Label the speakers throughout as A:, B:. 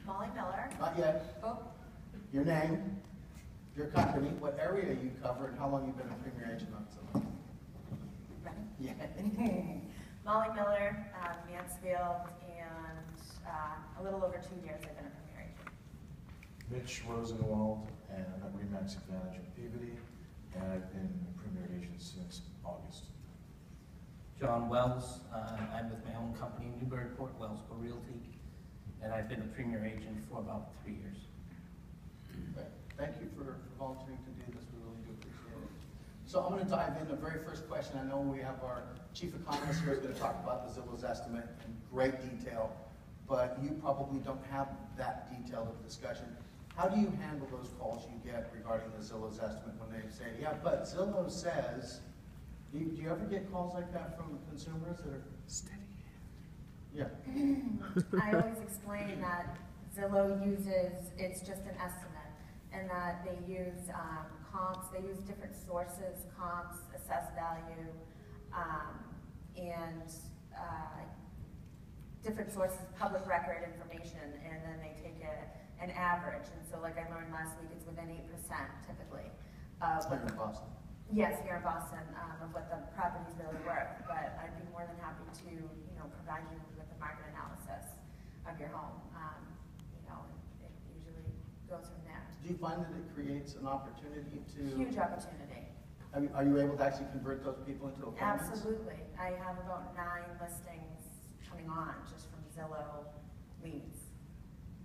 A: Molly Miller.
B: Not yet.
A: Oh.
B: Your name, your company, what area you cover, and how long you've been a Premier Agent on Zillow.
A: Ready?
B: Yeah.
A: Molly Miller, Mansfield, and a little over 2 years I've been a Premier Agent.
C: Mitch Rosenwald, and I'm at Remax Advantage in Peabody, and I've been a Premier Agent since August.
D: John Wells, I'm with my own company, Newburyport Wellsco Realty, and I've been a Premier Agent for about 3 years.
B: Okay. Thank you for volunteering to do this. We really do appreciate it. So I'm going to dive in. The very first question, I know we have our chief economist here who's going to talk about the Zillow's estimate in great detail, but you probably don't have that detailed of a discussion. How do you handle those calls you get regarding the Zillow's estimate when they say, yeah, but Zillow says, do you ever get calls like that from consumers that are steady? Yeah.
A: I always explain that Zillow uses, it's just an estimate, and that they use comps, they use different sources, comps, assessed value, and different sources, public record information, and then they take an average. And so like I learned last week, it's within 8% typically.
B: Here in Boston.
A: Yes, here in Boston, of what the property's really worth. But I'd be more than happy to, provide you with the market analysis of your home. It usually goes from there.
B: Do you find that it creates an opportunity to...
A: Huge opportunity.
B: Are you able to actually convert those people into appointments?
A: Absolutely. I have about 9 listings coming on just from Zillow leads.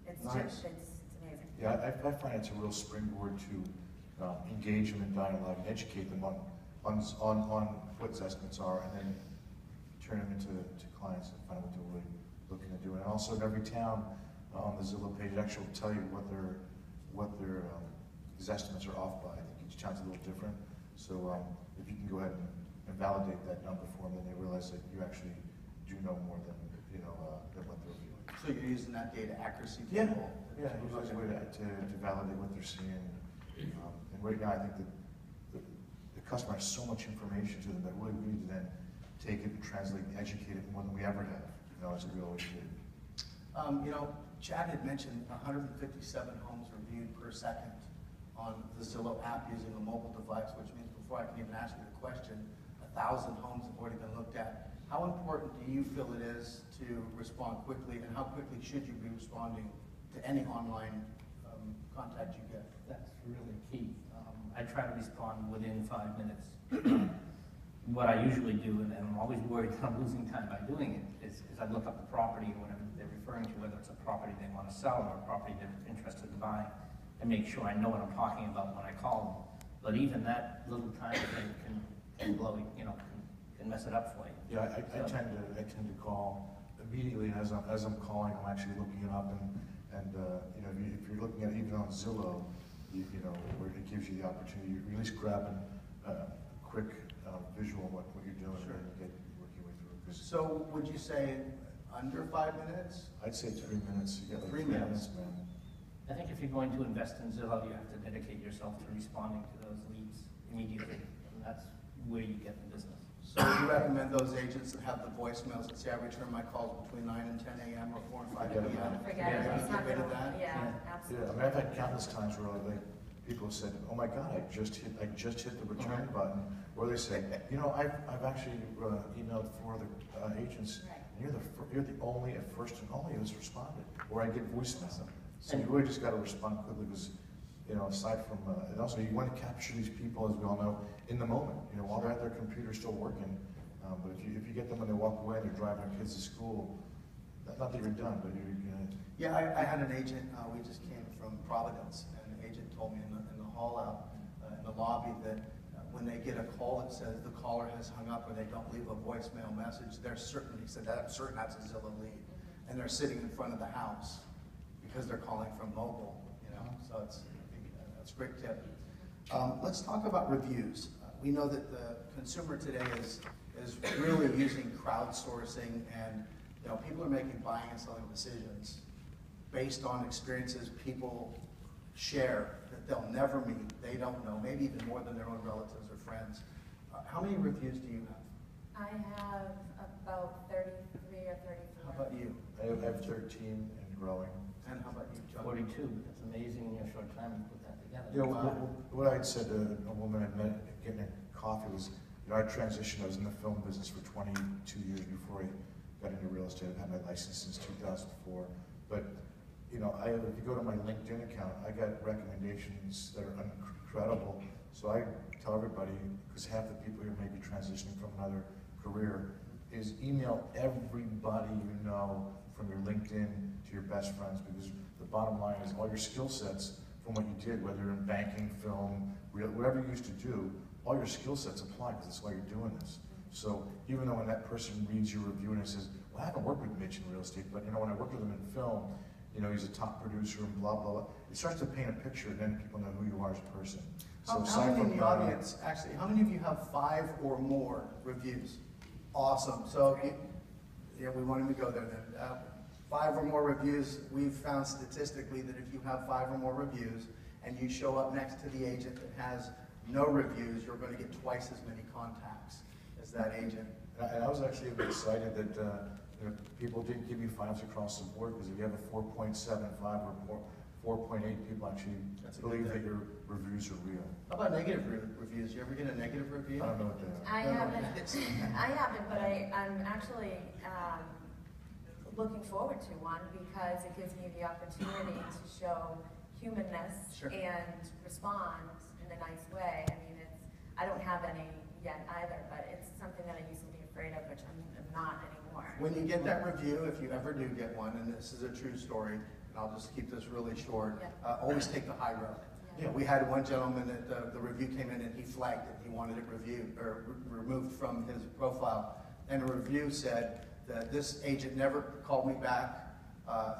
A: It's
B: nice.
A: it's amazing.
C: Yeah, I find it's a real springboard to engage them in dialogue and educate them on what estimates are, and then turn them into clients and find out what they're really looking to do. And also in every town on the Zillow page, it actually will tell you what their estimates are off by. I think each town's a little different. So if you can go ahead and validate that number for them, then they realize that you actually do know more than than what they're viewing.
B: So you're using that data accuracy
C: Yeah,
B: tool?
C: yeah. It's a way to validate what they're seeing. And right now, I think that the customer has so much information to them that really we need to then take it and translate and educate it more than we ever have, as we always do.
B: Chad had mentioned 157 homes are viewed per second on the Zillow app using a mobile device, which means before I can even ask you the question, 1,000 homes have already been looked at. How important do you feel it is to respond quickly, and how quickly should you be responding to any online contact you get?
D: That's really key. I try to respond within 5 minutes. What I usually do, and I'm always worried that I'm losing time by doing it, is I look up the property or whatever they're referring to, whether it's a property they want to sell or a property they're interested in buying, and make sure I know what I'm talking about when I call them. But even that little time thing can blow, can mess it up for you.
C: Yeah, I tend to call immediately as I'm calling. I'm actually looking it up, and if you're looking at it even on Zillow, where it gives you the opportunity, you at least grab a quick visual of what you're doing,
B: Sure.
C: and you get work your way through it.
B: So would you say under 5 minutes?
C: I'd say 3 minutes. You get like
B: 3
C: 3
B: minutes.
C: minutes, man.
D: I think if you're going to invest in Zillow, you have to dedicate yourself to responding to those leads immediately, and that's where you get the business.
B: So you recommend those agents that have the voicemails that say I return my calls between 9 and 10 a.m. or 4 and 5
C: Forget
B: p.m.?
C: about it.
A: Forget it. It's not
B: Get rid
A: gonna
B: of that?
A: Yeah,
C: Yeah,
A: absolutely.
C: I mean, I've had countless times where people have said, "Oh my God, I just hit the return button," or they say, "I've actually emailed 4 other agents,
A: Right.
C: and you're the only, at first and only, who's responded." Or I get voicemail. So you really just got to respond quickly because, aside from, and also you want to capture these people, as we all know, in the moment. While they're at their computer still working. But if you get them when they walk away and they're driving their kids to school, not that you're done, but you're gonna.
B: Yeah, I had an agent, we just came from Providence, and the agent told me in the hall out, in the lobby, that when they get a call that says the caller has hung up or they don't leave a voicemail message, they're certain, he said, I'm certain that's a Zillow lead. And they're sitting in front of the house because they're calling from mobile, so that's a great tip. Let's talk about reviews. We know that the consumer today is really using crowdsourcing, and people are making buying and selling decisions based on experiences people share that they'll never meet, they don't know, maybe even more than their own relatives or friends. How many reviews do you have?
A: I have about 33 or 34.
B: How about you?
C: I have 13, and growing.
B: And how about you, John?
D: 42, that's amazing in a short time to put that together.
C: You know, what I had said to a woman I met getting a coffee was, you know, I transitioned. I was in the film business for 22 years before I got into real estate. I've had my license since 2004. But, you know, if you go to my LinkedIn account, I got recommendations that are incredible. So I tell everybody, because half the people here may be transitioning from another career, is email everybody you know from your LinkedIn to your best friends, because the bottom line is all your skill sets from what you did, whether in banking, film, whatever you used to do, all your skill sets apply, because that's why you're doing this. So even though when that person reads your review and it says, well, I haven't worked with Mitch in real estate, but you know, when I worked with him in film, you know, he's a top producer and blah, blah, blah. It starts to paint a picture, and then people know who you are as a person. So
B: How many in the audience, actually, how many of you have 5 or more reviews? Awesome. So, yeah, we wanted to go there then. 5 or more reviews, we've found statistically that if you have 5 or more reviews and you show up next to the agent that has no reviews, you're going to get twice as many contacts as that agent.
C: And I was actually a bit excited that you know, people didn't give you 5s across the board, because if you have a 4.75 or 4.8, people actually believe that your reviews are real.
B: How about negative reviews? You ever get a negative review?
C: I don't know what they are.
A: I haven't, but I'm actually looking forward to one, because it gives me the opportunity to show humanness and respond in a nice way. I mean, I don't have any yet either, but it's something that I used to be afraid of, which I'm not anymore.
B: When you get that review, if you ever do get one, and this is a true story, and I'll just keep this really short, always take the high road.
A: Yeah.
B: We had one gentleman that the review came in and he flagged it. He wanted it reviewed or removed from his profile. And the review said that this agent never called me back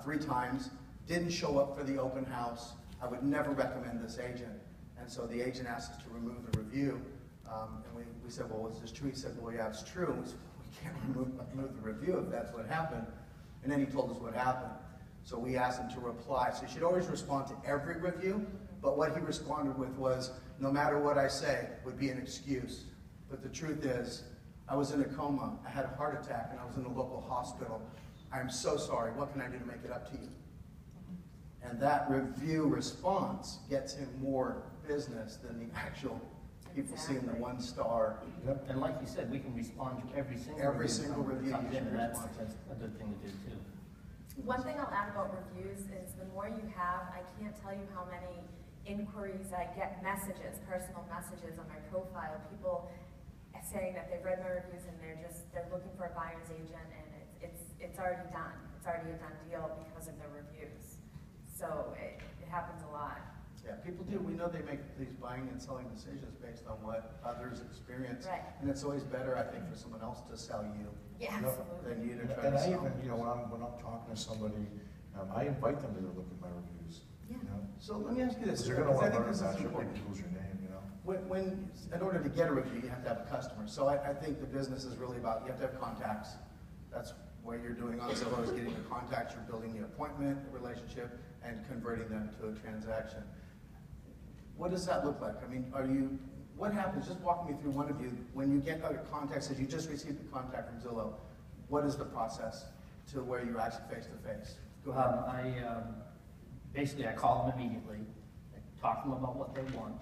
B: 3 times, didn't show up for the open house. I would never recommend this agent. And so the agent asked us to remove the review. And we said, well, is this true? He said, well, yeah, it's true. And we said, we can't remove the review if that's what happened. And then he told us what happened. So we asked him to reply. So you should always respond to every review. But what he responded with was, no matter what I say, would be an excuse. But the truth is, I was in a coma, I had a heart attack, and I was in a local hospital. I'm so sorry, what can I do to make it up to you? And that review response gets him more business than the actual people seeing the 1-star.
C: Yep.
D: And like you said, we can respond to every single
B: review.
D: comes in, and that's a good thing to do too.
A: One thing I'll add about reviews is the more you have, I can't tell you how many inquiries I get, messages, personal messages on my profile, people saying that they've read my reviews and they're looking for a buyer's agent, and it's already done. It's already a done deal because of the reviews. So it happens a lot.
B: Yeah, people do. We know they make these buying and selling decisions based on what others experience.
A: Right.
B: And it's always better, I think, for someone else to sell you
A: Yeah,
C: No,
A: absolutely.
B: than you to try
C: And
B: to
C: I
B: sell.
C: even, you know, when I'm talking to somebody, I invite them to look at my reviews.
A: Yeah.
C: You know,
B: So let me ask you this.
C: because you're going to
B: because I
C: want to
B: think
C: learn
B: this is
C: about your
B: important.
C: people's your name. You know.
B: When, in order to get a review, you have to have a customer. So I think the business is really about, you have to have contacts. That's what you're doing on Zillow, is getting the contacts, you're building the appointment, the relationship, and converting them to a transaction. What does that look like? I mean, what happens, just walk me through one of you, when you get a contact, says you just received a contact from Zillow, what is the process to where you're actually face-to-face? Go ahead.
D: Basically, I call them immediately, I talk to them about what they want.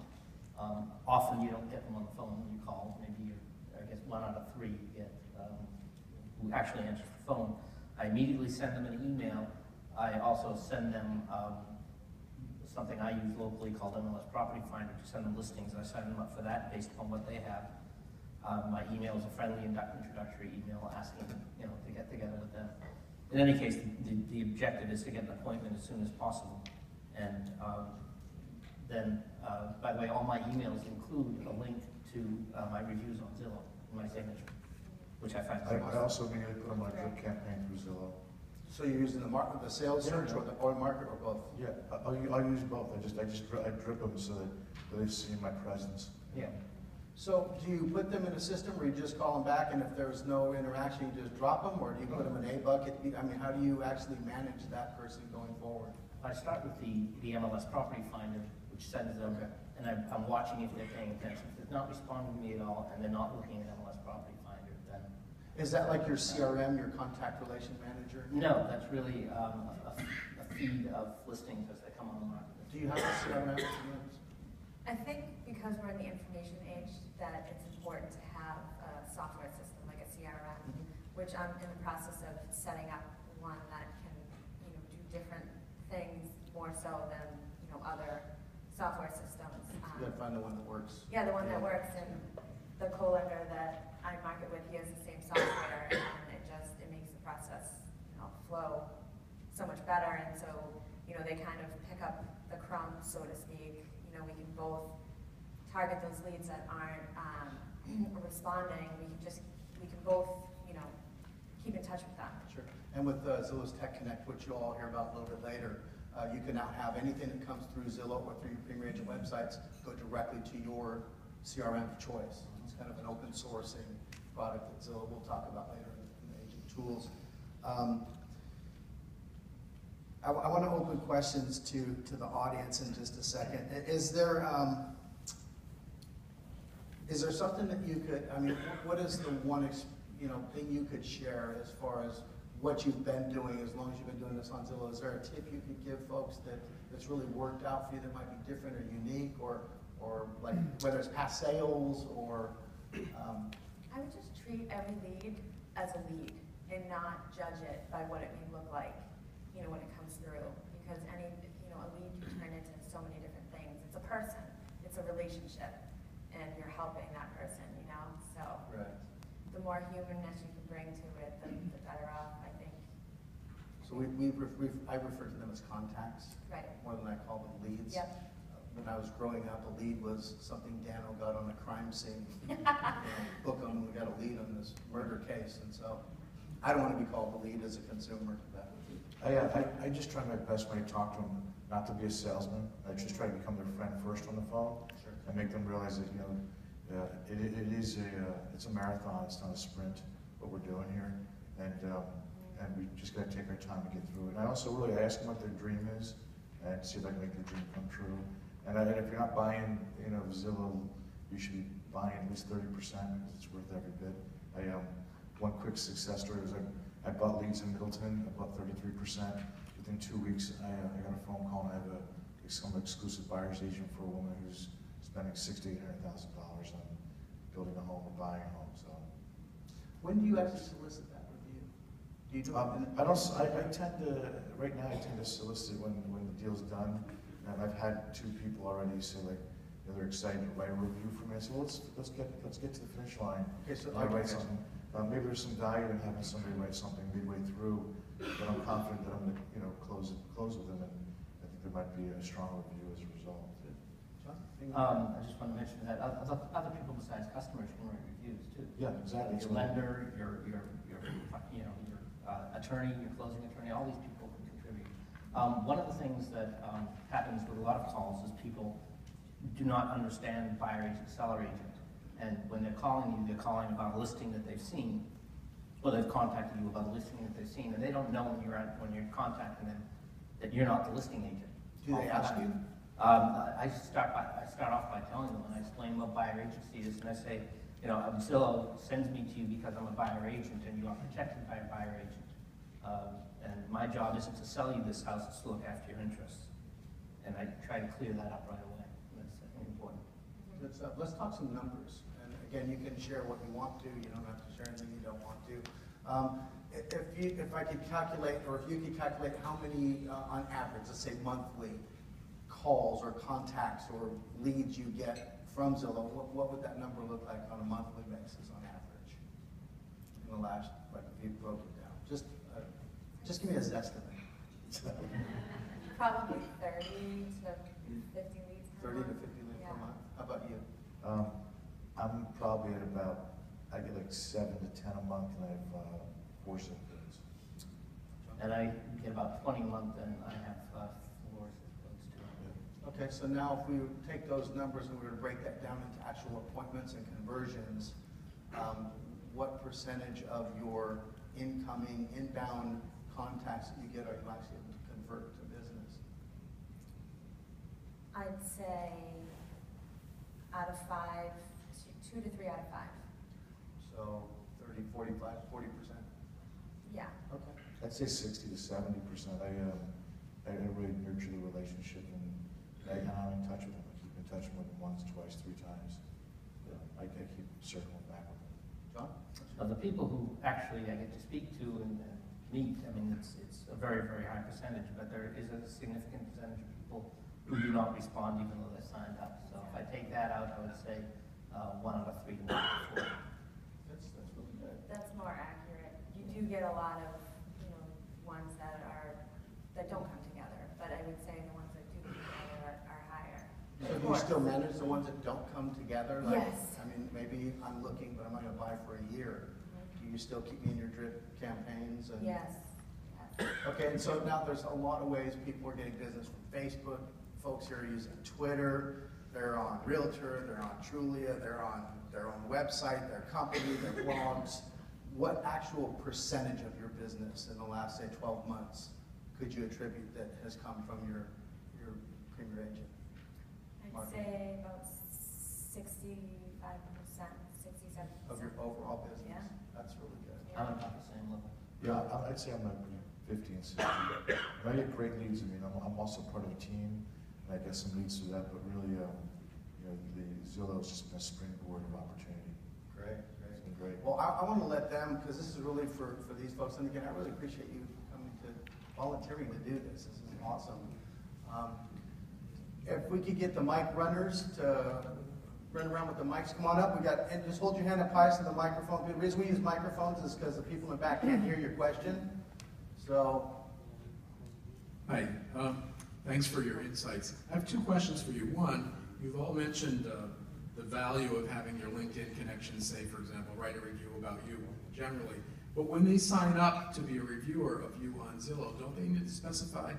D: Often you don't get them on the phone when you call. Maybe I guess 1 out of 3 you get who actually answers the phone. I immediately send them an email. I also send them something I use locally called MLS Property Finder to send them listings. I sign them up for that based upon what they have. My email is a friendly introductory email asking to get together with them. In any case, the objective is to get an appointment as soon as possible. And then, by the way, all my emails include a link to my reviews on Zillow in my signature, which I find very
C: I also immediately put them on a drip campaign through Zillow.
B: So you're using the sales search or the market or both?
C: Yeah, I'll use both. I drip them so that they see my presence.
D: Yeah.
B: So do you put them in a system where you just call them back, and if there's no interaction, you just drop them, or do you put them in a bucket? I mean, how do you actually manage that person going forward?
D: I start with the MLS Property Finder, which sends them, and I'm watching if they're paying attention. If they're not responding to me at all, and they're not looking at MLS Property Finder, then...
B: Is that like your CRM, your contact relation manager?
D: No, that's really a of listings as they come on the market.
B: Do you have a CRM?
A: I think because we're in the information age, that it's important to have a software system like a CRM, which I'm in the process of setting up one that can, do different things more so than, other software systems.
B: You gotta find the one that works.
A: Yeah, the one that works, and the co-lender that I market with, he has the same software, and it makes the process, flow so much better, and so, they kind of pick up the crumbs, so to speak. We can both target those leads that aren't responding. We can both, keep in touch with them.
B: Sure. And with Zillow's Tech Connect, which you'll all hear about a little bit later, you can now have anything that comes through Zillow or through your Premier Agent websites go directly to your CRM of choice. It's kind of an open sourcing product that Zillow will talk about later in the agent tools. I want to open questions to the audience in just a second. Is there something that you could, what is the one thing you could share as far as what you've been doing as long as you've been doing this on Zillow? Is there a tip you could give folks that's really worked out for you that might be different or unique, or like whether it's past sales or?
A: I would just treat every lead as a lead and not judge it by what it may look like, when it comes through. Because a lead can turn into so many different things. It's a person, it's a relationship, and you're helping that person, So
B: Right.
A: the more humanness you can bring to it, the better off, I think.
B: So I refer to them as contacts.
A: Right.
B: More than I call them leads.
A: Yep.
B: When I was growing up, a lead was something Dano got on a crime scene. Book them, we got a lead on this murder case, and so I don't want to be called the lead as a consumer.
C: I just try my best when I talk to them not to be a salesman. I just try to become their friend first on the phone.
B: Sure.
C: And make them realize that it's a marathon. It's not a sprint. What we're doing here, and we just got to take our time to get through it. And I also really ask them what their dream is, and see if I can make their dream come true. And if you're not buying, Zillow, you should be buying at least 30% because it's worth every bit. One quick success story was I bought leads in Middleton. I bought 33%. Within 2 weeks, I got a phone call, and I have some exclusive buyer's agent for a woman who's spending $600,000 to $800,000 on building a home or buying a home. So,
B: when do you actually solicit that review? Do you do
C: I tend to right now. I tend to solicit when the deal's done, and I've had 2 people already say they're excited to write a review for me. I said, well, let's get to the finish line.
B: Okay, so
C: I write something. Maybe there's some value in having somebody write something midway through, but I'm confident that I'm going to close with them, and I think there might be a strong review as a result.
D: I just want to mention that other people besides customers can write reviews too.
C: Yeah, exactly.
D: Your lender, your attorney, your closing attorney, all these people can contribute. One of the things that happens with a lot of calls is people do not understand buyer agent, seller agent. And when they're calling you, they're calling about a listing that they've seen, or they've contacted you about a listing that they've seen, and they don't know when you're contacting them that you're not the listing agent.
B: Do they ask you?
D: I start off by telling them, and I explain what buyer agency is, and I say, Zillow sends me to you because I'm a buyer agent, and you are protected by a buyer agent. And my job isn't to sell you this house; it's to look after your interests. And I try to clear that up right away. That's important.
B: Let's talk some numbers. And again, you can share what you want to. You don't have to share anything you don't want to. If I could calculate, or if you could calculate how many, on average, let's say monthly, calls or contacts or leads you get from Zillow, what would that number look like on a monthly basis on average? In the last, if you broke it down. Just give me a zestimate.
A: Probably 30 to 50 leads per
B: 30
A: month.
B: to 50 leads per month. How about you?
C: I'm probably at about, I get like 7 to 10 a month, and I have 4 symptoms.
D: And I get about 20 a month, and I have 4 symptoms too.
B: Okay, so now if we take those numbers and we were to break that down into actual appointments and conversions, what percentage of your inbound contacts that you get are you actually able to convert to business?
A: I'd say out of 5, 2 to 3 out of 5.
B: So 30, 45, 40%?
A: Yeah.
B: Okay.
C: I'd say 60 to 70%. I really once, twice, 3 times. I keep circling back with them.
B: John?
D: Of the people who actually I get to speak to and meet, I mean, it's a very, very high percentage, but there is a significant percentage of people who do not respond even though they're signed up. So if I take that out, I would say 1 out of 3 do not respond.
B: That's really good.
A: That's more accurate. You do get a lot of, ones that don't come together, but I would say the ones that do come together are higher.
B: So do you still manage the ones that don't come together? Like,
A: Yes.
B: I mean, maybe I'm looking, but I'm not gonna buy for a year. Do you still keep me in your drip campaigns? And
A: Yes.
B: Okay, and so now there's a lot of ways people are getting business from Facebook. Folks here are using Twitter. They're on Realtor. They're on Trulia. They're on their own website, their company, their blogs. What actual percentage of your business in the last, say, 12 months could you attribute that has come from your Premier agent?
A: I'd say about 65%, 67%.
B: Of your overall business?
A: Yeah.
B: That's really good.
A: Yeah.
D: I'm about the same level.
C: Yeah, I'd say I'm like 50 and 60. And I get great leads. I mean, I'm also part of a team, and I get some leads through that. But really, the Zillow has just been a springboard of opportunity.
B: Great.
C: It's been great.
B: Well, I want to let them, because this is really for these folks, and again, I really appreciate you coming to volunteering to do this. This is awesome. If we could get the mic runners to run around with the mics, come on up. And just hold your hand up high so the microphone. The reason we use microphones is because the people in the back can't hear your question. So.
E: Hi, thanks for your insights. I have 2 questions for you. One, you've all mentioned the value of having your LinkedIn connections, say, for example, write a review about you generally. But when they sign up to be a reviewer of you on Zillow, don't they need to specify a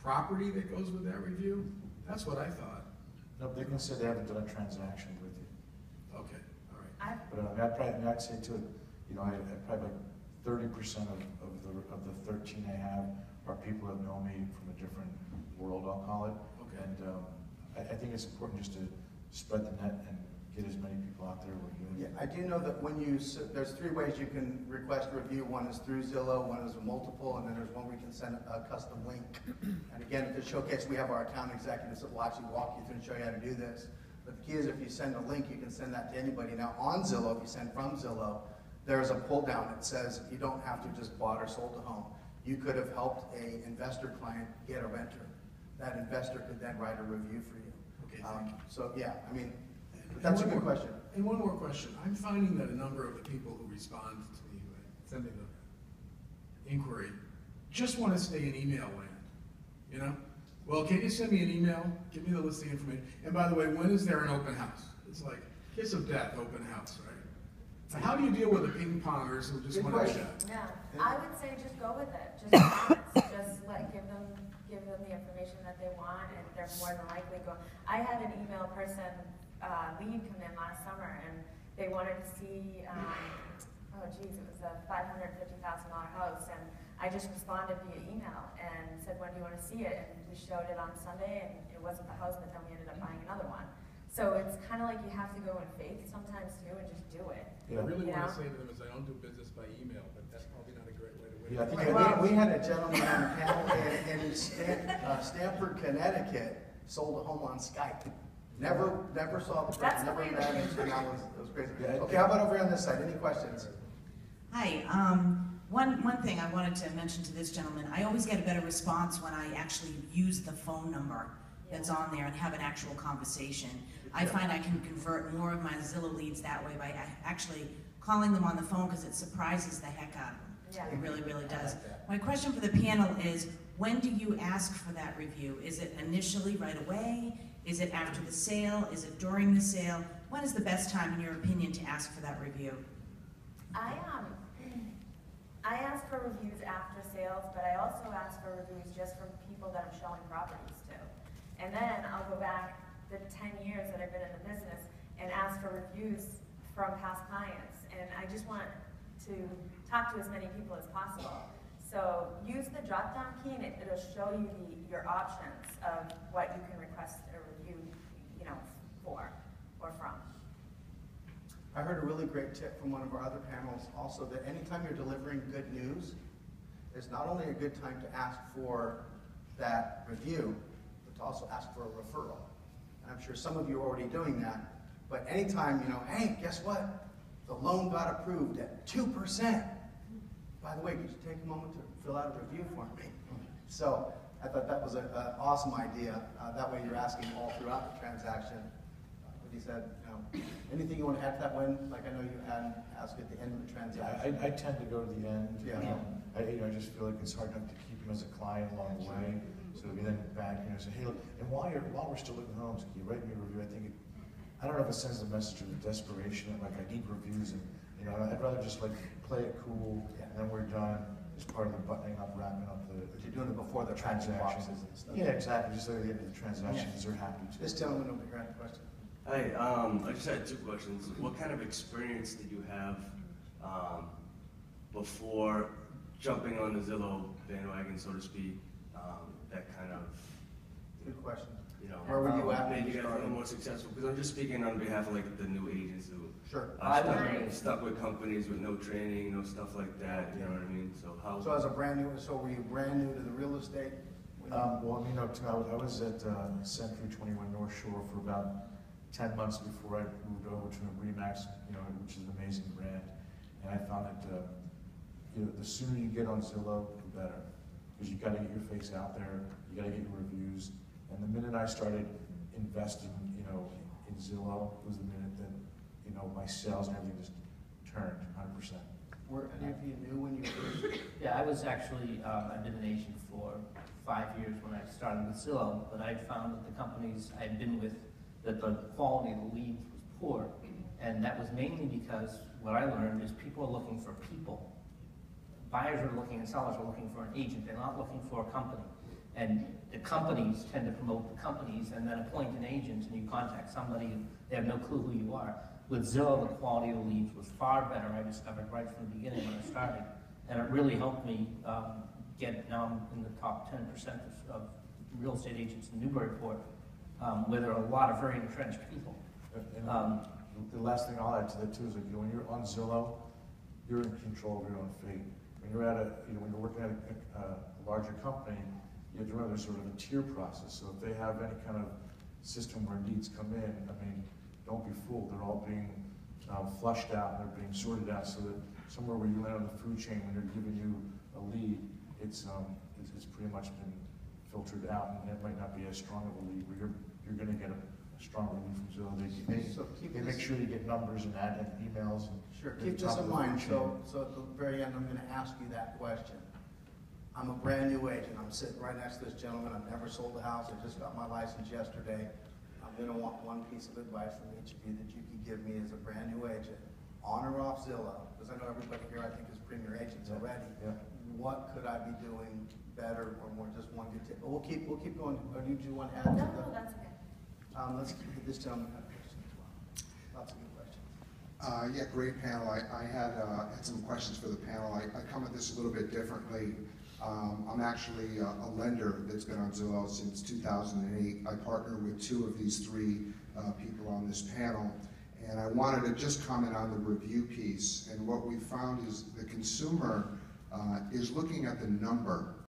E: property that goes with that review? That's what I thought.
C: No, they can say they haven't done a transaction with you.
E: Okay, all right.
C: But I'd say too, I probably like 30% of the 13 I have are people that know me from a different world, I'll call it.
E: Okay.
C: And I think it's important just to spread the net and get as many people out there with you.
B: Yeah, I do know that there's 3 ways you can request a review. One is through Zillow, one is a multiple, and then there's one we can send a custom link. And again, to showcase, we have our account executives that will actually walk you through and show you how to do this. But the key is if you send a link, you can send that to anybody. Now on Zillow, if you send from Zillow, there's a pull down that says you don't have to just bought or sold a home. You could have helped an investor client get a renter. That investor could then write a review for you.
E: Okay, thank you.
B: So yeah, I mean, that's a good question.
E: And one more question. I'm finding that a number of the people who respond to me, who send me the inquiry, just want to stay in email land, Well, can you send me an email? Give me the listing information. And by the way, when is there an open house? It's like kiss of death, open house, right? Now, how do you deal with the ping pongers who just
B: Good
E: want to
B: question.
E: chat?
A: Yeah, I would say just go with it. Just be honest. Just give them the information that they want, and they're more than likely going. I had an email person lead come in last summer, and they wanted to see. It was a $550,000 house, and I just responded via email and said, "When do you want to see it?" And we showed it on Sunday, and it wasn't the house, but then we ended up buying another one. So it's kind of like you have to go in faith sometimes too, and just do it.
E: What I really
A: You
E: want
A: know?
E: to say to them is I don't do business by email, but that's probably not a great way to win.
C: Yeah, I think
B: We had a gentleman on the panel in Stamford, Connecticut, sold a home on Skype. Never saw the person,
A: That's
B: never
A: weird.
B: met him, so that was crazy.
C: Yeah,
B: Okay, how about over on this side? Any questions?
F: Hi, one thing I wanted to mention to this gentleman, I always get a better response when I actually use the phone number that's on there and have an actual conversation. I find I can convert more of my Zillow leads that way by actually calling them on the phone because it surprises the heck out of them.
A: Yeah.
F: It really, really does.
B: like that.
F: My question for the panel is, when do you ask for that review? Is it initially right away? Is it after the sale? Is it during the sale? When is the best time, in your opinion, to ask for that review?
A: I ask for reviews after sales, but I also ask for reviews just from people that I'm showing properties to. And then I'll go back the 10 years that I've been in the business and ask for reviews from past clients. And I just want to talk to as many people as possible. So use the drop-down key, and it'll show you your options of what you can request a review, for or from.
B: I heard a really great tip from one of our other panels also, that anytime you're delivering good news, it's not only a good time to ask for that review, but to also ask for a referral. I'm sure some of you are already doing that, but anytime, you know, hey, guess what? The loan got approved at 2%. By the way, could you take a moment to fill out a review for me? So I thought that was an awesome idea. That way you're asking all throughout the transaction. But he said, you know, anything you want to add to that one? Like I know you hadn't asked at the end of the transaction.
C: I tend to go to the end.
B: Yeah.
C: I just feel like it's hard enough to keep him as a client along the way. So we then back, say, hey, look, and while we're still looking at homes, can you write me a review? I don't know if it sends a message of desperation, like I need reviews, and I'd rather just like play it cool, and then we're done. As part of the buttoning up, wrapping up the.
B: You're doing it before the transactions and stuff.
C: Yeah, exactly. Just at the end of the transaction, because they're happy to.
B: This gentleman over here had a question.
G: Hi, I just had 2 questions. What kind of experience did you have before jumping on the Zillow bandwagon, so to speak? That kind of,
B: Good question.
G: where
B: were you at when
G: made
B: you
G: you guys a
B: started?
G: little more successful? Because I'm just speaking on behalf of like the new agents who
B: Sure.
G: are stuck with companies with no training, no stuff like that. You know what I mean? So how?
B: So were you brand new to the real estate?
C: Well, I was at Century 21 North Shore for about 10 months before I moved over to Remax, which is an amazing brand. And I found that the sooner you get on Zillow, the better, because you got to get your face out there, you got to get your reviews. And the minute I started investing, in Zillow, was the minute that my sales and everything just turned 100%.
B: Were any of you new when you first?
D: Yeah, I was actually, I've been an agent for 5 years when I started with Zillow, but I found that the companies I'd been with, that the quality of the leads was poor. And that was mainly because what I learned is people are looking for people. Buyers are looking and sellers are looking for an agent. They're not looking for a company. And the companies tend to promote the companies and then appoint an agent, and you contact somebody and they have no clue who you are. With Zillow, the quality of the leads was far better, I discovered right from the beginning when I started. And it really helped me now I'm in the top 10% of real estate agents in Newburyport, where there are a lot of very entrenched people.
C: The last thing I'll add to that too is like, when you're on Zillow, you're in control of your own fate. When you're when you're working at a larger company, you have to remember there's sort of a tier process. So if they have any kind of system where leads come in, don't be fooled. They're all being flushed out and they're being sorted out so that somewhere where you land on the food chain when they're giving you a lead, it's pretty much been filtered out, and it might not be as strong of a lead where you're going to get a stronger lead from Zillow. They make sure you get numbers and add emails. And
B: sure, keep this in mind. So at the very end, I'm going to ask you that question. I'm a brand new agent. I'm sitting right next to this gentleman. I've never sold a house. I just got my license yesterday. I'm going to want one piece of advice from each of you that you can give me as a brand new agent, on or off Zillow, because I know everybody here I think is premier agents already.
C: Yeah.
B: What could I be doing better or more? Just one good tip. But we'll keep going. Or do you want to add to
A: No,
B: the?
A: that's okay.
B: Let's keep this gentleman have a question as well. Lots of good questions.
H: Yeah, great panel. I had some questions for the panel. I come at this a little bit differently. I'm actually a lender that's been on Zillow since 2008. I partner with 2 of these 3 people on this panel. And I wanted to just comment on the review piece. And what we found is the consumer is looking at the number